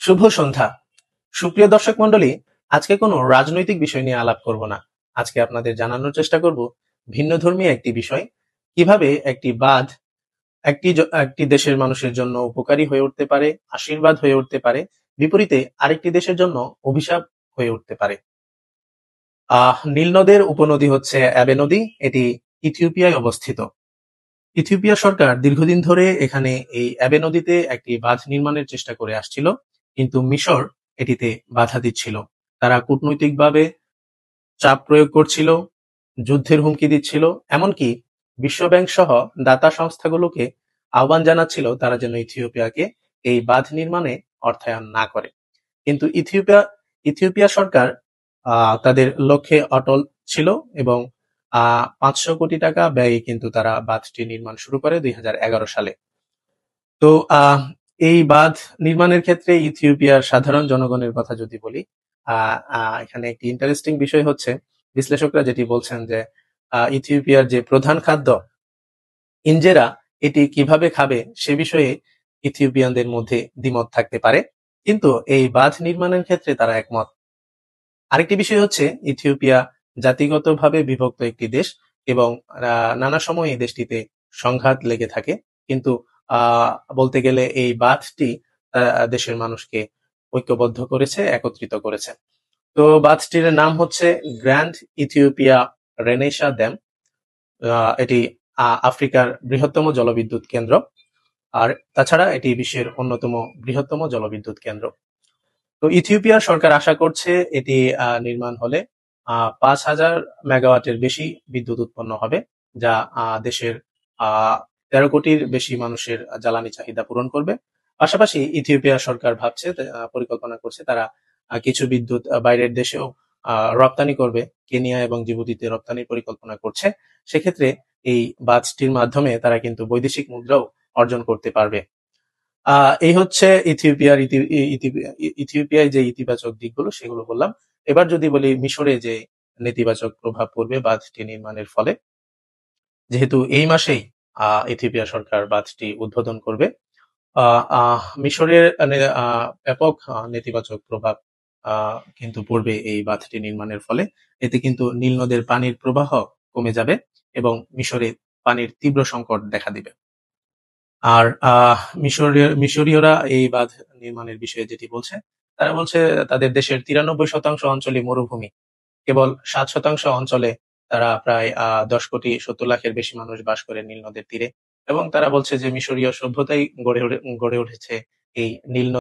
শুভ সন্ধ্যা। সুপ্রিয় দর্শক মন্ডলী, আজকে কোনো রাজনৈতিক বিষয় নিয়ে আলাপ করব না। আজকে আপনাদের জানানোর চেষ্টা করব ভিন্নধর্মী একটি বিষয়, কিভাবে একটি বাঁধ একটি দেশের মানুষের জন্য উপকারী হয়ে উঠতে পারে, আশীর্বাদ হয়ে উঠতে পারে, বিপরীতে আরেকটি দেশের জন্য অভিশাপ হয়ে উঠতে পারে। নীল নদের উপনদী হচ্ছে অ্যাবে নদী। এটি ইথিওপিয়ায় অবস্থিত। ইথিওপিয়া সরকার দীর্ঘদিন ধরে এখানে এই অ্যাবে নদীতে একটি বাঁধ নির্মাণের চেষ্টা করে আসছিল, কিন্তু মিশর এটিতে বাধা দিচ্ছিল। তারা কূটনৈতিকভাবে চাপ প্রয়োগ করছিল, যুদ্ধের হুমকি দিচ্ছিল, এমনকি বিশ্বব্যাংক সহ দাতা সংস্থাগুলোকে আহ্বান জানাচ্ছিল তারা যেন ইথিওপিয়াকে এই বাঁধ নির্মাণে অর্থায়ন না করে। কিন্তু ইথিওপিয়া সরকার তাদের লক্ষ্যে অটল ছিল এবং 500 কোটি টাকা ব্যয়ে কিন্তু তারা বাঁধটি নির্মাণ শুরু করে 2011 সালে। তো এই বাঁধ নির্মাণের ক্ষেত্রে ইথিওপিয়ার সাধারণ জনগণের কথা যদি বলি, এখানে একটি ইন্টারেস্টিং বিষয় হচ্ছে, বিশ্লেষকরা যেটি বলছেন যে ইথিওপিয়ার যে প্রধান খাদ্য ইনজেরা, এটি কিভাবে খাবে সে বিষয়ে ইথিওপিয়ানদের মধ্যে দ্বিমত থাকতে পারে, কিন্তু এই বাঁধ নির্মাণের ক্ষেত্রে তারা একমত। আরেকটি বিষয় হচ্ছে, ইথিওপিয়া জাতিগতভাবে বিভক্ত একটি দেশ এবং নানা সময় এই দেশটিতে সংঘাত লেগে থাকে, কিন্তু বলতে গেলে এই বাঁধটি দেশের মানুষকে ঐক্যবদ্ধ করেছে, একত্রিত করেছে। তো বাঁধটির নাম হচ্ছে গ্র্যান্ড ইথিওপিয়া রেনেসা ড্যাম। এটি আফ্রিকার বৃহত্তম জলবিদ্যুৎ কেন্দ্র, আর তাছাড়া এটি বিশ্বের অন্যতম বৃহত্তম জলবিদ্যুৎ কেন্দ্র। তো ইথিওপিয়ার সরকার আশা করছে এটি নির্মাণ হলে 5,000 মেগাওয়াটের বেশি বিদ্যুৎ উৎপন্ন হবে, যা দেশের 13 কোটির বেশি মানুষের জ্বালানি চাহিদা পূরণ করবে। পাশাপাশি ইথিওপিয়া সরকার ভাবছে, পরিকল্পনা করছে তারা কিছু বিদ্যুৎ বাইরের দেশেও রপ্তানি করবে। কেনিয়া এবং জিবুতিতে রপ্তানির পরিকল্পনা করছে। সেক্ষেত্রে এই বাঁধটির মাধ্যমে তারা কিন্তু বৈদেশিক মুদ্রাও অর্জন করতে পারবে। এই হচ্ছে ইথিওপিয়ায় যে ইতিবাচক দিকগুলো সেগুলো বললাম। এবার যদি বলি মিশরে যে নেতিবাচক প্রভাব পড়বে বাঁধটি নির্মাণের ফলে, যেহেতু এই মাসেই ইথিওপিয়া সরকার বাঁধটি উদ্বোধন করবে, মিশরের ব্যাপক নেতিবাচক প্রভাব কিন্তু পড়বে এই বাঁধটি নির্মাণের ফলে। এতে কিন্তু নীল নদের পানির প্রবাহ কমে যাবে এবং মিশরে পানির তীব্র সংকট দেখা দিবে। আর মিশরীয়রা এই বাঁধ নির্মাণের বিষয়ে যেটি বলছে, তারা বলছে তাদের দেশের 93% অঞ্চলই মরুভূমি। কেবল 7% অঞ্চলে তারা প্রায় 10,70,00,000-এর বেশি মানুষ বাস করে নীল নদের তীরে, এবং তারা বলছে যে মিশরীয় সভ্যতাই গড়ে উঠেছে এই নীল